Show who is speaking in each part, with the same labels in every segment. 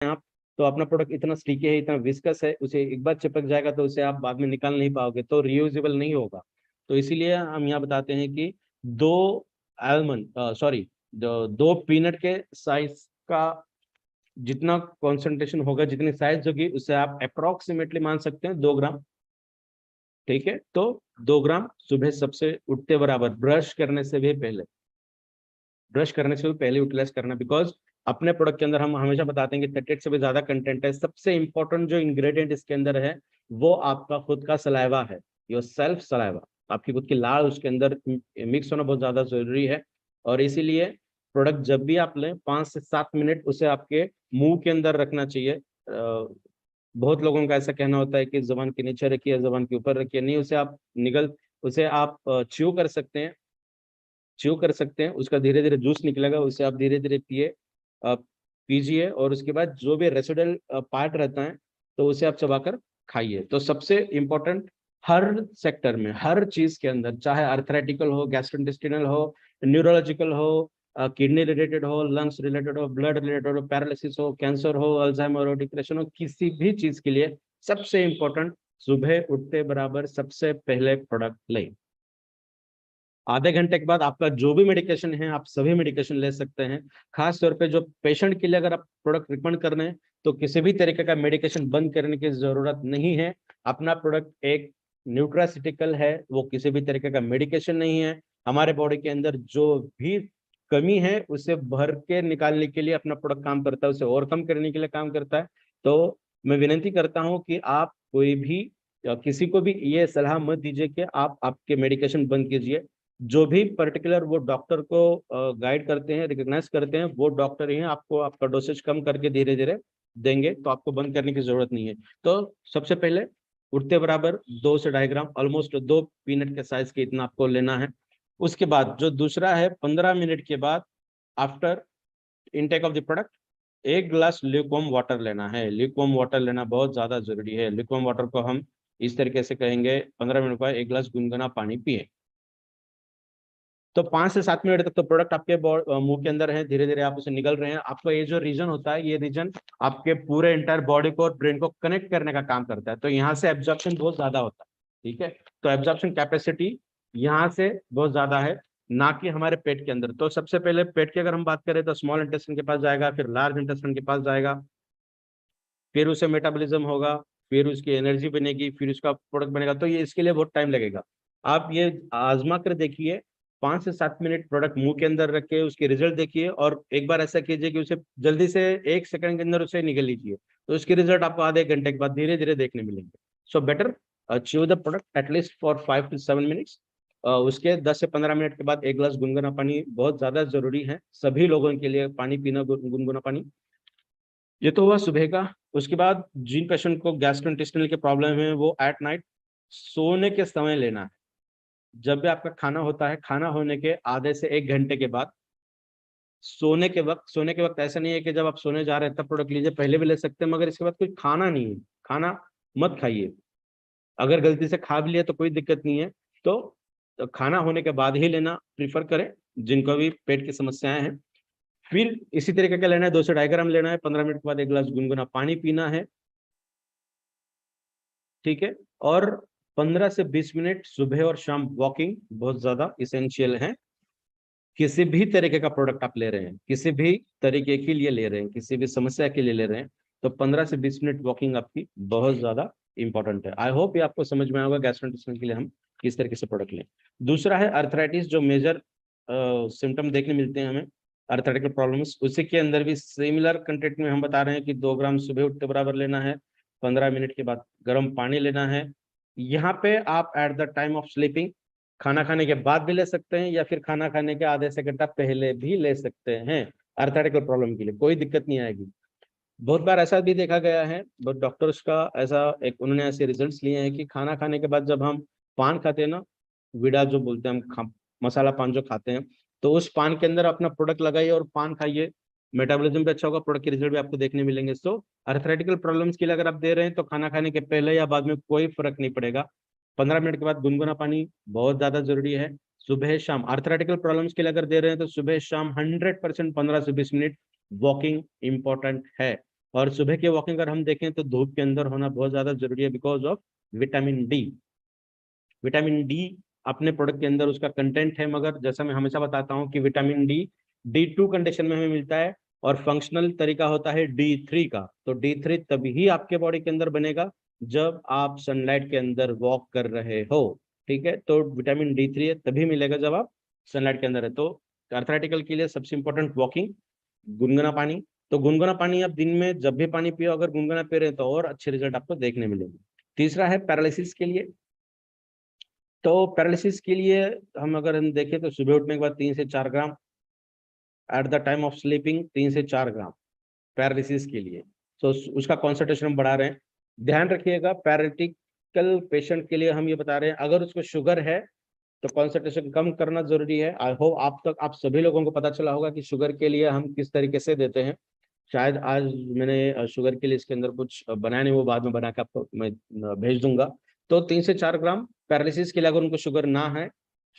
Speaker 1: आप, तो अपना प्रोडक्ट इतना स्टिकी है, इतना विस्कस है, उसे एक बार चिपक जाएगा तो उसे आप बाद में निकाल नहीं पाओगे, तो रियूजेबल नहीं होगा। तो इसीलिए हम यहाँ बताते हैं कि दो आलमंड सॉरी दो पीनट के साइज का जितना कॉन्सेंट्रेशन होगा, जितनी साइज होगी, उसे आप अप्रोक्सीमेटली मान सकते हैं 2 ग्राम। ठीक है, तो 2 ग्राम सुबह सबसे उठते बराबर, ब्रश करने से भी पहले यूटिलाइज करना, बिकॉज अपने प्रोडक्ट के अंदर हम हमेशा बताते हैं कि 38 से भी ज्यादा कंटेंट है। सबसे इंपॉर्टेंट जो इंग्रेडिएंट इसके अंदर है वो आपका खुद का सलाइवा है, योर सेल्फ सलाइवा। आपकी खुद की लाल उसके अंदर मिक्स होना बहुत ज्यादा जरूरी है। और इसीलिए प्रोडक्ट जब भी आप लें 5 से 7 मिनट उसे आपके मुंह के अंदर रखना चाहिए। बहुत लोगों का ऐसा कहना होता है कि जबान के नीचे रखिए, जबान के ऊपर रखिए, नहीं, उसे आप च्यू कर सकते हैं, उसका धीरे धीरे जूस निकलेगा, उसे आप धीरे धीरे पीजिए, और उसके बाद जो भी रेसिडुअल पार्ट रहता है तो उसे आप चबाकर खाइए। तो सबसे इम्पोर्टेंट, हर सेक्टर में, हर चीज के अंदर, चाहे अर्थराइटिकल हो, गैस्ट्रोइंटेस्टिनल हो, न्यूरोलॉजिकल हो, किडनी रिलेटेड हो, लंग्स रिलेटेड हो, ब्लड रिलेटेड हो, पैरालिसिस हो, कैंसर हो, अल्जाइमर हो, डिप्रेशन हो, किसी भी चीज के लिए सबसे इम्पोर्टेंट, सुबह उठते बराबर सबसे पहले प्रोडक्ट लें। आधे घंटे के बाद आपका जो भी मेडिकेशन है, आप सभी मेडिकेशन ले सकते हैं। खास तौर पे जो पेशेंट के लिए अगर आप प्रोडक्ट रिकमेंड कर रहे हैं तो किसी भी तरीके का मेडिकेशन बंद करने की जरूरत नहीं है। अपना प्रोडक्ट एक न्यूट्रासिटिकल है, वो किसी भी तरीके का मेडिकेशन नहीं है। हमारे बॉडी के अंदर जो भी कमी है उसे भर के निकालने के लिए अपना प्रोडक्ट काम करता है, उसे ओवरकम करने के लिए काम करता है। तो मैं विनती करता हूँ कि आप कोई भी या किसी को भी ये सलाह मत दीजिए कि आप आपके मेडिकेशन बंद कीजिए। जो भी पर्टिकुलर वो डॉक्टर को गाइड करते हैं, रिकॉग्नाइज करते हैं, वो डॉक्टर ही हैं, आपको आपका डोसेज कम करके धीरे धीरे देंगे, तो आपको बंद करने की जरूरत नहीं है। तो सबसे पहले उठते बराबर 2 से 2.5 ग्राम, ऑलमोस्ट 2 पीनट के साइज के इतना आपको लेना है। उसके बाद जो दूसरा है, 15 मिनट के बाद, after intake of the product, 1 गिलास ल्यूकवार्म वाटर लेना है। ल्यूकवार्म वाटर लेना बहुत ज्यादा जरूरी है। ल्यूकवार्म वाटर को हम इस तरीके से कहेंगे, 15 मिनट बाद 1 गिलास गुनगुना पानी पिए। तो 5 से 7 मिनट तक तो प्रोडक्ट आपके मुंह के अंदर है, धीरे धीरे आप उसे निगल रहे हैं। आपका ये जो रीजन होता है, ये रीजन आपके पूरे एंटायर बॉडी को और ब्रेन को कनेक्ट करने का काम करता है, तो यहाँ से एब्जॉर्प्शन बहुत ज्यादा होता है। ठीक है, तो एब्जॉर्प्शन कैपेसिटी यहाँ से बहुत ज्यादा है, ना कि हमारे पेट के अंदर। तो सबसे पहले पेट की अगर हम बात करें तो स्मॉल इंटेस्टाइन के पास जाएगा, फिर लार्ज इंटेस्टाइन के पास जाएगा, फिर उसे मेटाबॉलिज्म होगा, फिर उसकी एनर्जी बनेगी, फिर उसका प्रोडक्ट बनेगा। तो ये इसके लिए बहुत टाइम लगेगा। आप ये आजमा कर देखिए, 5 से 7 मिनट प्रोडक्ट मुंह के अंदर रख के उसके रिजल्ट देखिए, और एक बार ऐसा कीजिए कि उसे जल्दी से 1 सेकंड के अंदर उसे निकल लीजिए, तो उसके रिजल्ट आपको आधे घंटे के बाद धीरे धीरे देखने मिलेंगे। So better chew the product at least for 5 to 7 minutes. उसके 10 से 15 मिनट के बाद 1 गिलास गुनगुना पानी बहुत ज्यादा जरूरी है सभी लोगों के लिए, पानी पीना, गुनगुना पानी। ये तो हुआ सुबह का। उसके बाद जिन पेशेंट को गैस्ट्रोइंटेस्टिनल के प्रॉब्लम है, वो एट नाइट सोने के समय लेना है। जब भी आपका खाना होता है, खाना होने के आधे से 1 घंटे के बाद, सोने के वक्त ऐसा नहीं है कि जब आप सोने जा रहे हैं तब प्रोडक्ट लीजिए, पहले भी ले सकते हैं, मगर इसके बाद कोई खाना नहीं है, खाना मत खाइए। अगर गलती से खा भी लिया तो कोई दिक्कत नहीं है। तो खाना होने के बाद ही लेना प्रीफर करें, जिनको भी पेट की समस्याएं हैं। फिर इसी तरीके का लेना है, 2 से 2.5 ग्राम लेना है, 15 मिनट के बाद 1 गिलास गुनगुना पानी पीना है। ठीक है, और 15 से 20 मिनट सुबह और शाम वॉकिंग बहुत ज्यादा इसेंशियल है। किसी भी तरीके का प्रोडक्ट आप ले रहे हैं, किसी भी तरीके के लिए ले रहे हैं, किसी भी समस्या के लिए ले रहे हैं, तो 15 से 20 मिनट वॉकिंग आपकी बहुत ज्यादा इंपॉर्टेंट है। आई होप ये आपको समझ में आएगा गैस्ट्रोइंटेस्टाइनल के लिए हम किस तरीके से प्रोडक्ट लें। दूसरा है अर्थराइटिस, जो मेजर सिम्टम देखने मिलते हैं हमें, अर्थराइटिकल प्रॉब्लम्स, उसी के अंदर भी सिमिलर कंटेंट में हम बता रहे हैं कि 2 ग्राम सुबह उठते बराबर लेना है, 15 मिनट के बाद गर्म पानी लेना है। यहाँ पे आप eight the time of sleeping, खाना खाने के बाद भी ले सकते हैं, या फिर खाना खाने के आधे से घंटा पहले भी ले सकते हैं। अर्थराइटिकल प्रॉब्लम के लिए कोई दिक्कत नहीं आएगी। बहुत बार ऐसा भी देखा गया है, बहुत डॉक्टर्स का ऐसा एक उन्होंने ऐसे रिजल्ट्स लिए हैं कि खाना खाने के बाद जब हम पान खाते हैं ना, विड़ा जो बोलते हैं हम, मसाला पान जो खाते हैं, तो उस पान के अंदर अपना प्रोडक्ट लगाइए और पान खाइए, मेटाबॉलिज्म भी अच्छा होगा, प्रोडक्ट के रिजल्ट भी आपको देखने मिलेंगे। सो अर्थराइटिकल प्रॉब्लम्स के लिए अगर आप दे रहे हैं तो खाना खाने के पहले या बाद में कोई फर्क नहीं पड़ेगा। 15 मिनट के बाद गुनगुना पानी बहुत ज्यादा जरूरी है। सुबह शाम अर्थराइटिकल प्रॉब्लम्स के लिए अगर दे रहे हैं तो सुबह शाम 100% 15 से 20 मिनट वॉकिंग इंपॉर्टेंट है। और सुबह की वॉकिंग अगर हम देखें तो धूप के अंदर होना बहुत ज्यादा जरूरी है, because of vitamin D. Vitamin D अपने प्रोडक्ट के अंदर उसका कंटेंट है, मगर जैसा मैं हमेशा बताता हूँ कि विटामिन डी D2 कंडीशन में हमें मिलता है, और फंक्शनल तरीका होता है D3 का। तो D3 तभी आपके बॉडी के अंदर बनेगा जब आप सनलाइट के अंदर वॉक कर रहे हो। ठीक है, तो विटामिन D3 है तभी मिलेगा जब आप सनलाइट के अंदर है। तो अर्थराइटिकल के लिए सबसे इंपॉर्टेंट वॉकिंग, गुनगुना पानी। तो गुनगुना पानी आप दिन में जब भी पानी पियो, अगर गुनगुना पी रहे हैं तो और अच्छे रिजल्ट आपको देखने मिलेंगे। तीसरा है पैरालिसिस के लिए। तो पैरालिसिस के लिए हम देखें तो सुबह उठने के बाद 3 से 4 gram, at the time of sleeping 3 से 4 ग्राम पैरालिसिस के लिए। तो उसका कॉन्सेंट्रेशन हम बढ़ा रहे हैं। ध्यान रखिएगा, पैरालिटिकल पेशेंट के लिए हम ये बता रहे हैं, अगर उसको शुगर है तो कॉन्सेंट्रेशन कम करना जरूरी है। आई होप आप सभी लोगों को पता चला होगा कि शुगर के लिए हम किस तरीके से देते हैं। शायद आज मैंने शुगर के लिए इसके अंदर कुछ बनाया नहीं, वो बाद में बना के आपको मैं भेज दूंगा। तो 3 से 4 ग्राम पैरालिसिस के लिए, अगर उनको शुगर ना है,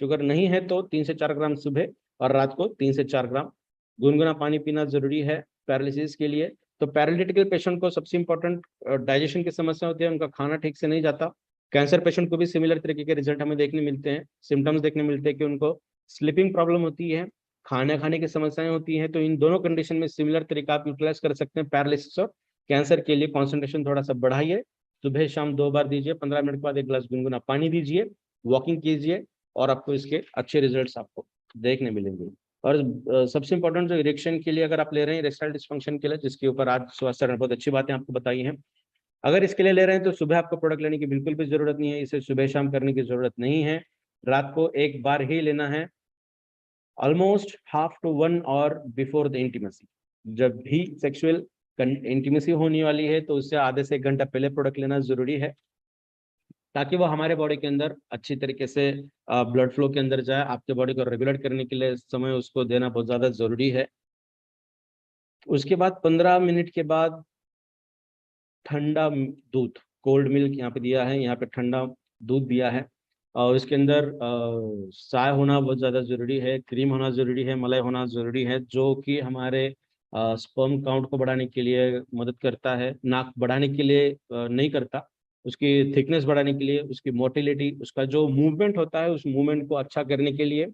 Speaker 1: शुगर नहीं है, तो 3 से 4 ग्राम सुबह और रात को 3 से 4 ग्राम गुनगुना पानी पीना जरूरी है पैरालिसिस के लिए। तो पैरालिटिकल पेशेंट को सबसे इंपॉर्टेंट डाइजेशन की समस्या होती है, उनका खाना ठीक से नहीं जाता। कैंसर पेशेंट को भी सिमिलर तरीके के रिजल्ट हमें देखने मिलते हैं, सिम्टम्स देखने मिलते हैं कि उनको स्लीपिंग प्रॉब्लम होती है, खाना खाने की समस्याएं होती हैं। तो इन दोनों कंडीशन में सिमिलर तरीका आप यूटिलाइज कर सकते हैं पैरालिसिस और कैंसर के लिए। कॉन्सेंट्रेशन थोड़ा सा बढ़ाइए, सुबह शाम 2 बार दीजिए, 15 मिनट के बाद 1 गिलास गुनगुना पानी दीजिए, वॉकिंग कीजिए, और आपको इसके अच्छे रिजल्ट्स आपको देखने मिलेंगे। और सबसे इंपॉर्टेंट जो इरेक्शन के लिए अगर आप ले रहे हैं, इरेक्टाइल डिस्फंक्शन के लिए, जिसके ऊपर आज स्वास्थ्य ने बहुत अच्छी बातें आपको बताई हैं, अगर इसके लिए ले रहे हैं तो सुबह आपको प्रोडक्ट लेने की बिल्कुल भी जरूरत नहीं है, इसे सुबह शाम करने की जरूरत नहीं है, रात को एक बार ही लेना है, almost half to 1 hour before the intimacy. जब भी सेक्सुअल इंटीमेसी होने वाली है तो उससे आधे से 1 घंटा पहले प्रोडक्ट लेना जरूरी है, ताकि वो हमारे बॉडी के अंदर अच्छी तरीके से ब्लड फ्लो के अंदर जाए। आपके बॉडी को रेगुलेट करने के लिए समय उसको देना बहुत ज्यादा जरूरी है। उसके बाद 15 मिनट के बाद ठंडा दूध, कोल्ड मिल्क यहाँ पे दिया है, यहाँ पे ठंडा दूध दिया है, और इसके अंदर चाय होना बहुत ज़्यादा ज़रूरी है, क्रीम होना ज़रूरी है, मलाई होना ज़रूरी है, जो कि हमारे स्पर्म काउंट को बढ़ाने के लिए मदद करता है, नाक बढ़ाने के लिए नहीं करता, उसकी थिकनेस बढ़ाने के लिए, उसकी मोटिलिटी, उसका जो मूवमेंट होता है उस मूवमेंट को अच्छा करने के लिए,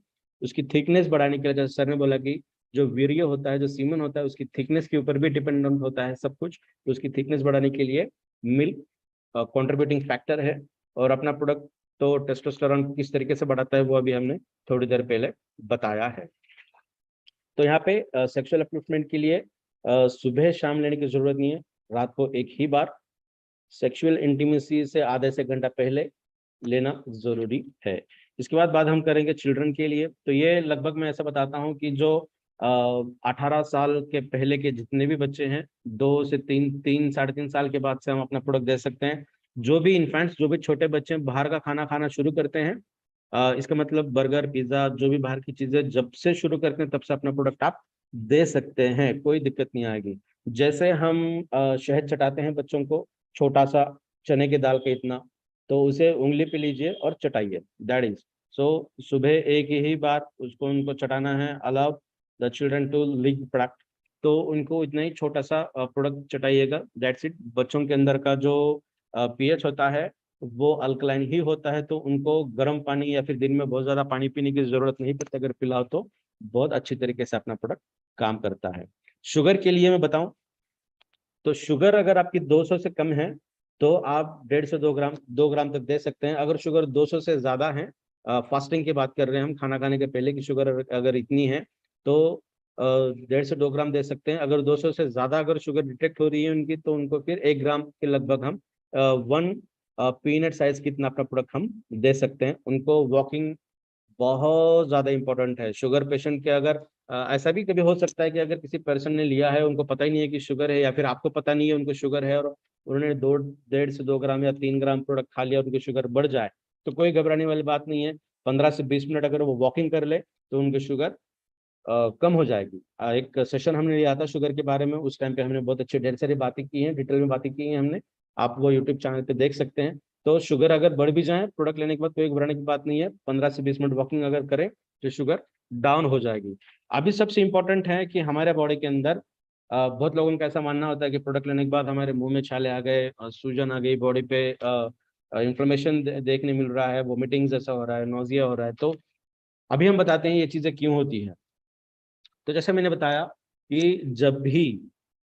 Speaker 1: उसकी थिकनेस बढ़ाने के लिए, जैसे सर ने बोला कि जो वीर्य होता है, जो सीमन होता है, उसकी थिकनेस के ऊपर भी डिपेंडेंट होता है सब कुछ। तो उसकी थिकनेस बढ़ाने के लिए मिल्क कंट्रीब्यूटिंग फैक्टर है। और अपना प्रोडक्ट तो टेस्टोस्टेरोन किस तरीके से बढ़ाता है वो अभी हमने थोड़ी देर पहले बताया है। तो यहाँ पे सेक्सुअल अपलिफ्टमेंट के लिए सुबह शाम लेने की जरूरत नहीं है, रात को एक ही बार सेक्सुअल इंटीमेसी से आधे से घंटा पहले लेना जरूरी है। इसके बाद हम करेंगे चिल्ड्रन के लिए। तो ये लगभग मैं ऐसा बताता हूँ कि जो 18 साल के पहले के जितने भी बच्चे हैं, 2 से 3, 3, 3.5 साल के बाद से हम अपना प्रोडक्ट दे सकते हैं। जो भी इन्फेंट्स, जो भी छोटे बच्चे बाहर का खाना खाना शुरू करते हैं, इसका मतलब बर्गर पिज्जा जो भी बाहर की चीजें जब से शुरू करते हैं तब से अपना प्रोडक्ट आप दे सकते हैं, कोई दिक्कत नहीं आएगी। जैसे हम शहद चटाते हैं बच्चों को, छोटा सा चने की दाल का इतना, तो उसे उंगली पे लीजिए और चटाइए, दैट इज। सो सुबह एक ही बार उसको उनको चटाना है, allow the children to lick product. तो उनको इतना ही छोटा सा प्रोडक्ट चटाइएगा, दैट्स इट। बच्चों के अंदर का जो पीएच होता है वो अल्कलाइन ही होता है, तो उनको गर्म पानी या फिर दिन में बहुत ज्यादा पानी पीने की जरूरत नहीं पड़ती, अगर पिलाओ तो बहुत अच्छी तरीके से अपना प्रोडक्ट काम करता है। शुगर के लिए मैं बताऊं तो शुगर अगर आपकी 200 से कम है तो आप 1.5 से 2 ग्राम 2 ग्राम तक दे सकते हैं। अगर शुगर 200 से ज्यादा है, फास्टिंग की बात कर रहे हैं हम, खाना खाने के पहले की शुगर अगर इतनी है तो 1.5 से 2 ग्राम दे सकते हैं। अगर 200 से ज्यादा अगर शुगर डिटेक्ट हो रही है उनकी, तो उनको फिर 1 ग्राम के लगभग हम 1 पीनट साइज कितना अपना प्रोडक्ट हम दे सकते हैं उनको। वॉकिंग बहुत ज्यादा इंपॉर्टेंट है शुगर पेशेंट के। अगर ऐसा भी कभी हो सकता है कि अगर किसी पर्सन ने लिया है, उनको पता ही नहीं है कि शुगर है, या फिर आपको पता नहीं है उनको शुगर है, और उन्होंने 1.5 से 2 ग्राम या 3 ग्राम प्रोडक्ट खा लिया और उनकी शुगर बढ़ जाए, तो कोई घबराने वाली बात नहीं है। 15 से 20 मिनट अगर वो वॉकिंग कर ले तो उनकी शुगर कम हो जाएगी। एक सेशन हमने लिया था शुगर के बारे में, उस टाइम पे हमने बहुत अच्छी ढेर सारी बातें की हैं, डिटेल में बातें की हैं हमने, आप वो यूट्यूब चैनल पे देख सकते हैं। तो शुगर अगर बढ़ भी जाए प्रोडक्ट लेने के बाद, कोई घबराने की बात नहीं है, 15 से 20 मिनट वॉकिंग अगर करें तो शुगर डाउन हो जाएगी। अभी सबसे इंपॉर्टेंट है कि हमारे बॉडी के अंदर बहुत लोगों का ऐसा मानना होता है कि प्रोडक्ट लेने के बाद हमारे मुंह में छाले आ गए, सूजन आ गई, बॉडी पे इन्फ्लेमेशन देखने मिल रहा है, वोमिटिंग जैसा हो रहा है, नोजिया हो रहा है। तो अभी हम बताते हैं ये चीजें क्यों होती है। तो जैसे मैंने बताया कि जब भी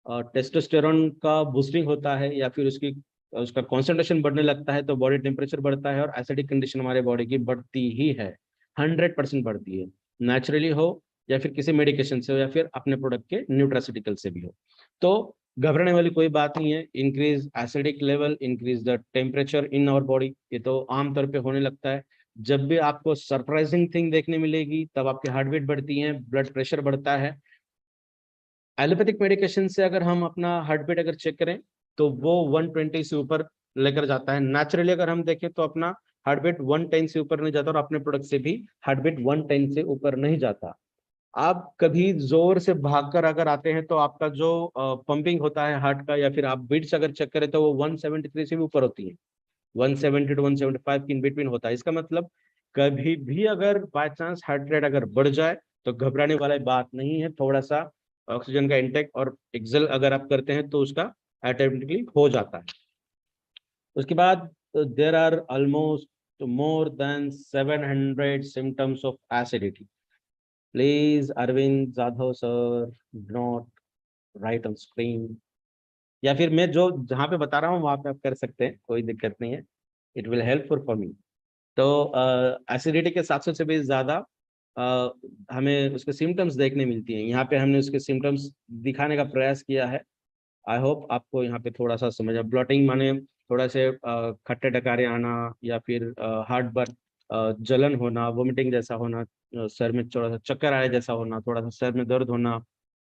Speaker 1: टेस्टोस्टेरोन का बूस्टिंग होता है या फिर उसकी उसका कॉन्सेंट्रेशन बढ़ने लगता है तो बॉडी टेम्परेचर बढ़ता है और एसिडिक कंडीशन हमारे बॉडी की बढ़ती ही है, 100% बढ़ती है, नेचुरली हो या फिर किसी मेडिकेशन से हो या फिर अपने प्रोडक्ट के न्यूट्रासिटिकल से भी हो। तो घबराने वाली कोई बात नहीं है। Increase acidic level, increase the temperature in our body, ये तो आमतौर पे होने लगता है। जब भी आपको सरप्राइजिंग थिंग देखने मिलेगी तब आपकी हार्ट बीट बढ़ती है, ब्लड प्रेशर बढ़ता है। एलोपैथिक मेडिकेशन से अगर हम अपना हार्ट बीट अगर चेक करें तो वो 120 से ऊपर लेकर जाता है। नेचुरली अगर हम देखें तो अपना हार्ट बीट 110 से ऊपर नहीं जाता और अपने प्रोडक्ट से भी हार्ट बीट 110 से ऊपर नहीं जाता। आप कभी जोर से भागकर अगर आते हैं तो आपका जो पंपिंग होता है हार्ट का या फिर आप बीट्स अगर चेक करें तो वो 173 से भी ऊपर होती है, 170 टू 175 की इन बिटवीन होता है। इसका मतलब कभी भी अगर बाय चांस हार्ट रेट अगर बढ़ जाए तो घबराने वाली बात नहीं है। थोड़ा सा ऑक्सीजन का इंटेक और एक्सेल अगर आप करते हैं तो उसका ऑटोमेटिकली हो जाता है। उसके बाद there are almost more than 700 symptoms of acidity. Please Arvind Jadhav sir, not right on screen, या फिर मैं जो जहाँ पे बता रहा हूँ वहां पे आप कर सकते हैं, कोई दिक्कत नहीं है। It will helpful for me. तो एसिडिटी के 700 से भी ज़्यादा हमें उसके सिम्टम्स देखने मिलती हैं। यहाँ पे हमने उसके सिम्टम्स दिखाने का प्रयास किया है। आई होप आपको यहाँ पे थोड़ा सा समझ आ। ब्लॉटिंग माने थोड़ा से खट्टे डकारे आना या फिर हार्ट बर्न, जलन होना, वोमिटिंग जैसा होना, सर में थोड़ा सा चक्कर आए जैसा होना, थोड़ा सा सर में दर्द होना,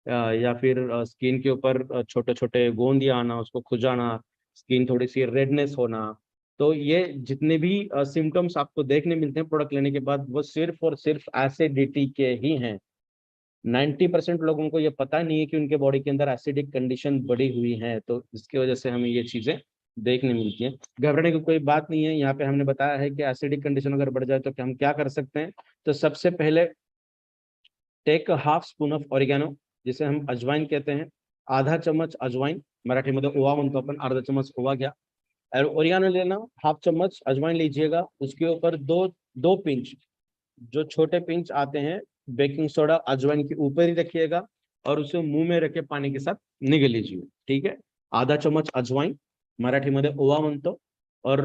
Speaker 1: या फिर स्किन के ऊपर छोटे छोटे गोंदियाँ आना, उसको खुजाना, स्किन थोड़ी सी रेडनेस होना। तो ये जितने भी सिम्टम्स आपको देखने मिलते हैं प्रोडक्ट लेने के बाद वो सिर्फ और सिर्फ एसिडिटी के ही हैं। 90% लोगों को ये पता नहीं है कि उनके बॉडी के अंदर एसिडिक कंडीशन बढ़ी हुई है, तो इसकी वजह से हमें ये चीजें देखने मिलती हैं। घबराने की कोई बात नहीं है। यहाँ पे हमने बताया है कि एसिडिक कंडीशन अगर बढ़ जाए तो क्या हम क्या कर सकते हैं। तो सबसे पहले take half spoon of oregano, जिसे हम अजवाइन कहते हैं, आधा चम्मच अजवाइन, मराठी में ओवा म्हणतो आपण, अर्धा चम्मच ओवा घ्या। और ओरिगेनो लेना, हाफ चम्मच अजवाइन लीजिएगा, उसके ऊपर दो दो पिंच, जो छोटे पिंच आते हैं, बेकिंग सोडा अजवाइन के ऊपर ही रखिएगा और उसे मुंह में रखे पानी के साथ निगल लीजिए, ठीक है। आधा चम्मच अजवाइन, मराठी मध्ये ओवा म्हणतो। और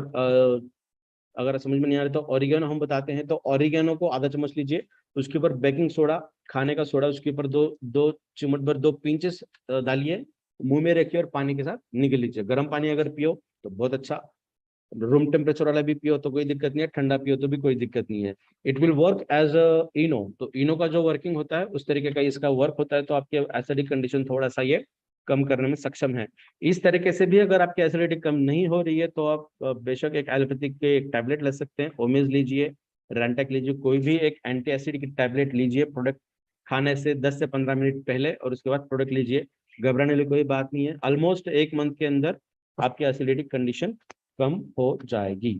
Speaker 1: अगर समझ में नहीं आ रहा तो ऑरिगेनो हम बताते हैं, तो ऑरिगेनो को आधा चम्मच लीजिए, उसके ऊपर बेकिंग सोडा, खाने का सोडा, उसके ऊपर दो दो चिमट भर, 2 पिंचेस डालिए, मुंह में रखिए और पानी के साथ निगल लीजिए। गर्म पानी अगर पियो तो बहुत अच्छा, रूम टेम्परेचर वाला भी पियो तो कोई दिक्कत नहीं है, ठंडा पियो तो भी कोई दिक्कत नहीं है। इट विल वर्क एज इनो। तो इनो का जो वर्किंग होता है उस तरीके का इसका वर्क होता है, तो आपके एसिडिक कंडीशन थोड़ा सा ये कम करने में सक्षम है। इस तरीके से भी अगर आपकी एसिडिटी कम नहीं हो रही है तो आप बेशक एक एलोपैथिक के एक टैबलेट ले सकते हैं, ओमेज लीजिए, रेंटेक लीजिए, कोई भी एक एंटी एसिड की टैबलेट लीजिए प्रोडक्ट खाने से 10 से 15 मिनट पहले, और उसके बाद प्रोडक्ट लीजिए। घबराने वाली कोई बात नहीं है। ऑलमोस्ट 1 मंथ के अंदर आपकी एसिडिटिक कंडीशन कम हो जाएगी।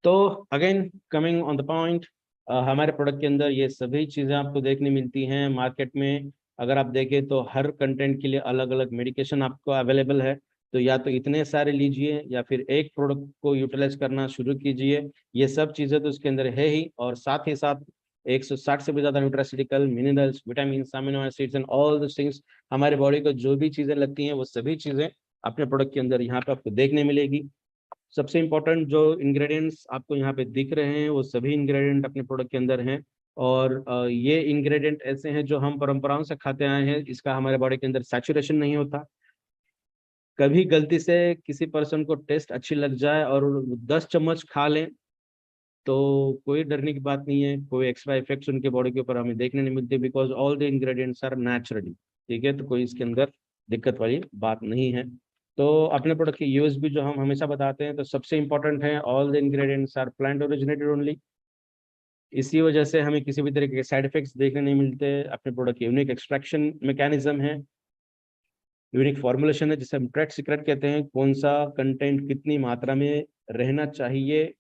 Speaker 1: तो again coming on the point, हमारे प्रोडक्ट के अंदर ये सभी चीज़ें आपको देखने मिलती हैं। मार्केट में अगर आप देखें तो हर कंटेंट के लिए अलग अलग मेडिकेशन आपको अवेलेबल है। तो या तो इतने सारे लीजिए या फिर एक प्रोडक्ट को यूटिलाइज करना शुरू कीजिए। ये सब चीज़ें तो उसके अंदर है ही, और साथ ही साथ 160 से भी ज़्यादा nutraceutical, minerals, vitamin, amino acids and all the things, हमारे बॉडी को जो भी चीज़ें लगती हैं वो सभी चीज़ें अपने प्रोडक्ट के अंदर यहाँ पे आपको देखने मिलेगी। सबसे इम्पोर्टेंट जो इंग्रेडिएंट्स आपको यहाँ पे दिख रहे हैं वो सभी इंग्रेडिएंट अपने प्रोडक्ट के अंदर हैं। और ये इंग्रेडिएंट ऐसे हैं जो हम परंपराओं से खाते आए हैं, इसका हमारे बॉडी के अंदर सैचुरेशन नहीं होता। कभी गलती से किसी पर्सन को टेस्ट अच्छी लग जाए और 10 चम्मच खा लें तो कोई डरने की बात नहीं है, कोई एक्स्ट्रा इफेक्ट्स उनके बॉडी के ऊपर हमें देखने नहीं मिलते, because all the ingredients are naturally, ठीक है। तो कोई इसके अंदर दिक्कत वाली बात नहीं है। तो अपने प्रोडक्ट के यूएसपी जो हम हमेशा बताते हैं, तो सबसे इंपॉर्टेंट है all the ingredients are plant originated only. इसी वजह से हमें किसी भी तरह के साइड इफेक्ट्स देखने नहीं मिलते। अपने प्रोडक्ट की यूनिक एक्सट्रैक्शन मैकेनिज्म है, यूनिक फॉर्मुलेशन है, जिसे हम ट्रेड सीक्रेट कहते हैं। कौन सा कंटेंट कितनी मात्रा में रहना चाहिए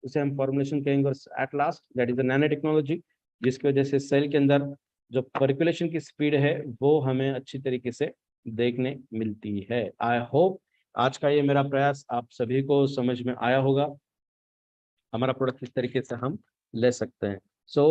Speaker 1: उसे हम फॉर्मुलेशन कहेंगे। और at last that is the nano technology, जिसकी वजह से सेल के अंदर जो पर्कुलेशन की स्पीड है वो हमें अच्छी तरीके से देखने मिलती है। आई होप आज का ये मेरा प्रयास आप सभी को समझ में आया होगा, हमारा प्रोडक्ट किस तरीके से हम ले सकते हैं। सो